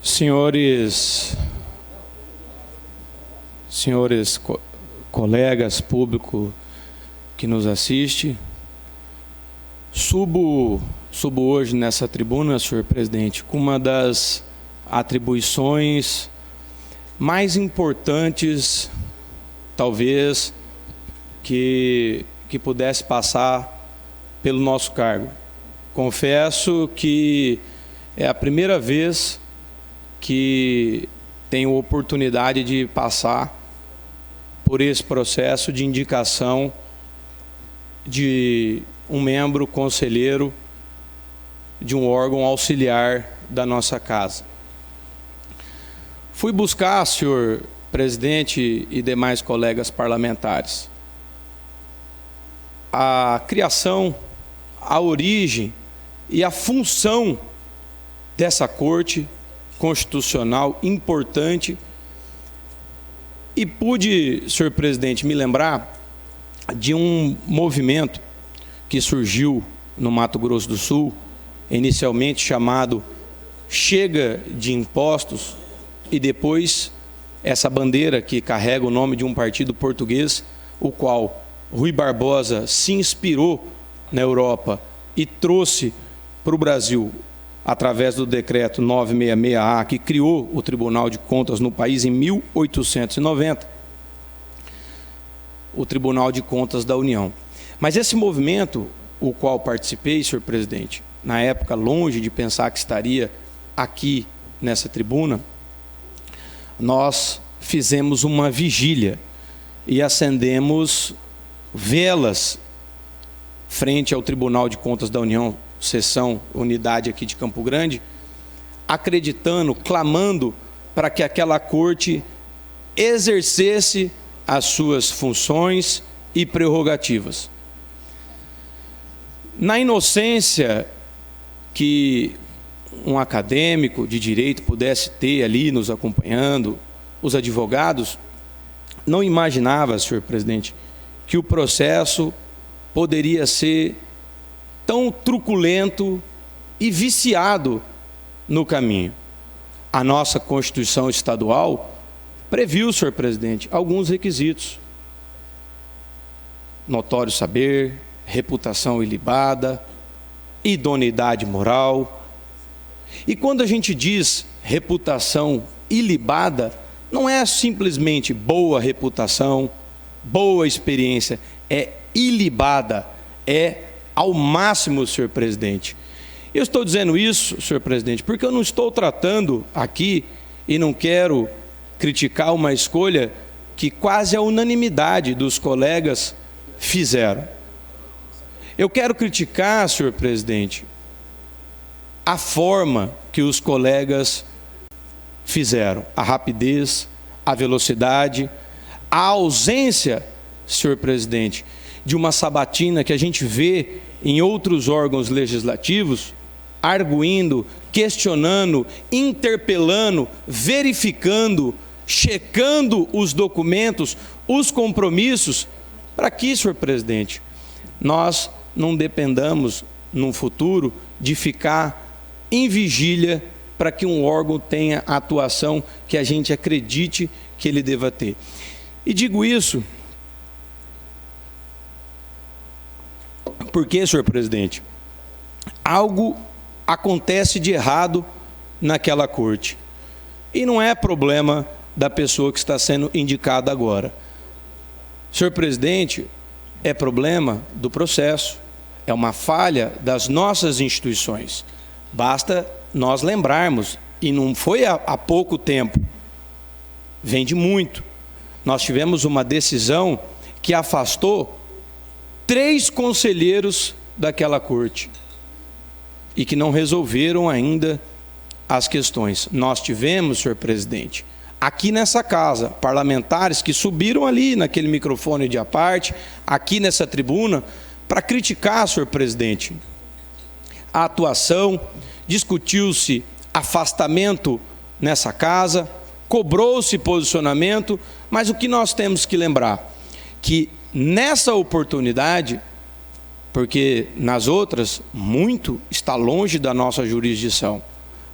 Senhores colegas, público que nos assiste, subo hoje nessa tribuna, senhor presidente, com uma das atribuições mais importantes, talvez, que pudesse passar pelo nosso cargo. Confesso que é a primeira vez que tenho oportunidade de passar por esse processo de indicação de um membro conselheiro de um órgão auxiliar da nossa casa. Fui buscar, senhor presidente e demais colegas parlamentares, a criação, a origem e a função dessa Corte Constitucional importante, e pude, senhor presidente, me lembrar de um movimento que surgiu no Mato Grosso do Sul, inicialmente chamado Chega de Impostos, e depois essa bandeira que carrega o nome de um partido português, o qual Rui Barbosa se inspirou na Europa e trouxe para o Brasil através do decreto 966-A, que criou o Tribunal de Contas no país em 1890, o Tribunal de Contas da União. Mas esse movimento, o qual participei, senhor presidente, na época longe de pensar que estaria aqui nessa tribuna, nós fizemos uma vigília e acendemos velas frente ao Tribunal de Contas da União, seção, unidade aqui de Campo Grande, acreditando, clamando para que aquela corte exercesse as suas funções e prerrogativas. Na inocência que um acadêmico de direito pudesse ter ali nos acompanhando, os advogados, não imaginava, senhor presidente, que o processo poderia ser tão truculento e viciado no caminho. A nossa Constituição Estadual previu, senhor presidente, alguns requisitos: notório saber, reputação ilibada, idoneidade moral. E quando a gente diz reputação ilibada, não é simplesmente boa reputação, boa experiência, é ilibada, é ao máximo, senhor presidente. Eu estou dizendo isso, senhor presidente, porque eu não estou tratando aqui, e não quero criticar uma escolha que quase a unanimidade dos colegas fizeram. Eu quero criticar, senhor presidente, a forma que os colegas fizeram, a rapidez, a velocidade, a ausência, senhor presidente, de uma sabatina que a gente vê em outros órgãos legislativos, arguindo, questionando, interpelando, verificando, checando os documentos, os compromissos, para que, senhor presidente, nós não dependamos, no futuro, de ficar em vigília para que um órgão tenha a atuação que a gente acredite que ele deva ter. E digo isso porque, senhor presidente, algo acontece de errado naquela corte. E não é problema da pessoa que está sendo indicada agora. Senhor presidente, é problema do processo, é uma falha das nossas instituições. Basta nós lembrarmos, e não foi há pouco tempo, vem de muito. Nós tivemos uma decisão que afastou 3 conselheiros daquela corte e que não resolveram ainda as questões. Nós tivemos, senhor presidente, aqui nessa casa, parlamentares que subiram ali naquele microfone de aparte, aqui nessa tribuna, para criticar, senhor presidente, a atuação, discutiu-se afastamento nessa casa, cobrou-se posicionamento, mas o que nós temos que lembrar? Que nessa oportunidade, porque nas outras muito está longe da nossa jurisdição,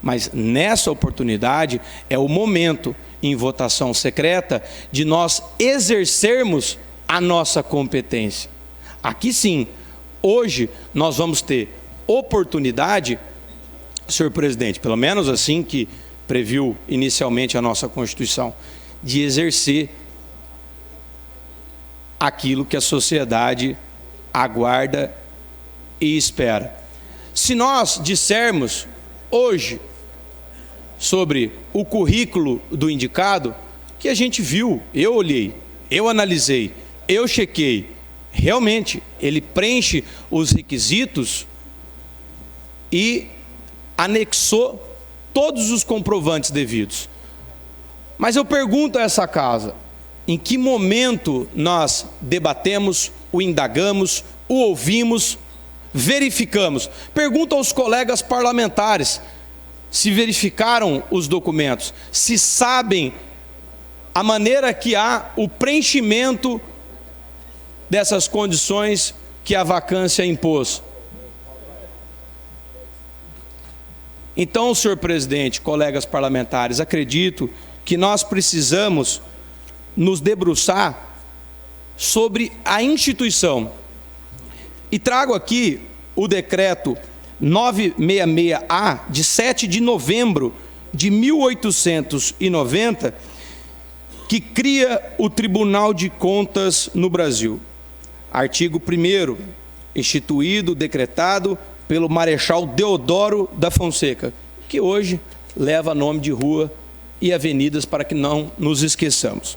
mas nessa oportunidade é o momento, em votação secreta, de nós exercermos a nossa competência. Aqui sim, hoje nós vamos ter oportunidade, senhor presidente, pelo menos assim que previu inicialmente a nossa Constituição, de exercer aquilo que a sociedade aguarda e espera. Se nós dissermos hoje sobre o currículo do indicado, que a gente viu, eu olhei, eu analisei, eu chequei, realmente ele preenche os requisitos e anexou todos os comprovantes devidos. Mas eu pergunto a essa casa, em que momento nós debatemos, o indagamos, o ouvimos, verificamos? Pergunto aos colegas parlamentares se verificaram os documentos, se sabem a maneira que há o preenchimento dessas condições que a vacância impôs. Então, senhor presidente, colegas parlamentares, acredito que nós precisamos nos debruçar sobre a instituição. E trago aqui o decreto 966-A, de 7 de novembro de 1890, que cria o Tribunal de Contas no Brasil. Artigo 1º, instituído, decretado pelo Marechal Deodoro da Fonseca, que hoje leva nome de rua e avenidas para que não nos esqueçamos.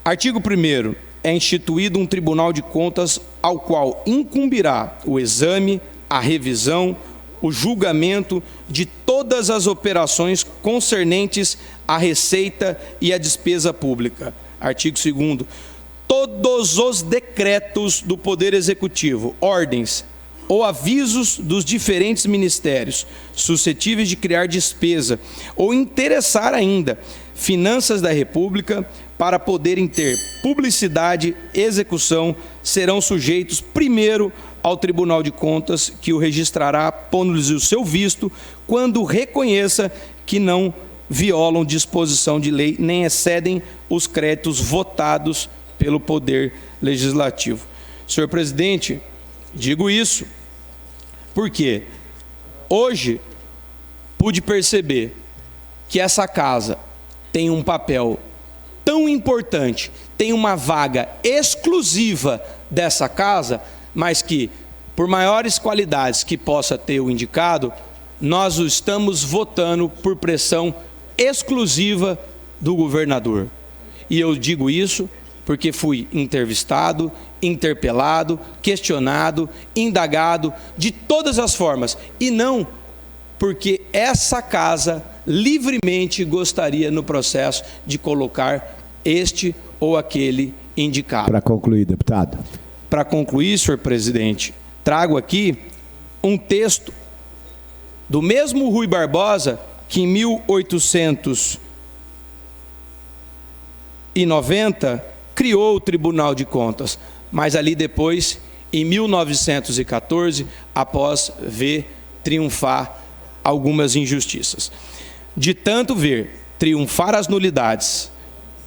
Artigo 1º, é instituído um Tribunal de Contas ao qual incumbirá o exame, a revisão, o julgamento de todas as operações concernentes à receita e à despesa pública. Artigo 2º, todos os decretos do Poder Executivo, ordens ou avisos dos diferentes ministérios suscetíveis de criar despesa ou interessar ainda finanças da República para poderem ter publicidade e execução serão sujeitos primeiro ao Tribunal de Contas, que o registrará pondo-lhes o seu visto quando reconheça que não violam disposição de lei nem excedem os créditos votados pelo Poder Legislativo. Senhor presidente, digo isso porque hoje pude perceber que essa casa tem um papel tão importante, tem uma vaga exclusiva dessa casa, mas que, por maiores qualidades que possa ter o indicado, nós o estamos votando por pressão exclusiva do governador. E eu digo isso porque fui entrevistado, interpelado, questionado, indagado, de todas as formas, e não porque essa casa livremente gostaria no processo de colocar este ou aquele indicado. Para concluir, deputado. Para concluir, senhor presidente, trago aqui um texto do mesmo Rui Barbosa, que em 1890 criou o Tribunal de Contas, mas ali depois, em 1914, após ver triunfar algumas injustiças. De tanto ver triunfar as nulidades,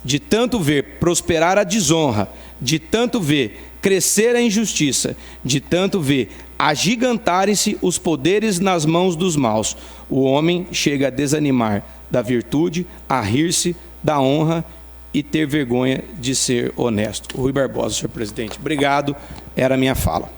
de tanto ver prosperar a desonra, de tanto ver crescer a injustiça, de tanto ver agigantarem-se os poderes nas mãos dos maus, o homem chega a desanimar da virtude, a rir-se da honra e ter vergonha de ser honesto. Rui Barbosa, senhor presidente. Obrigado, era a minha fala.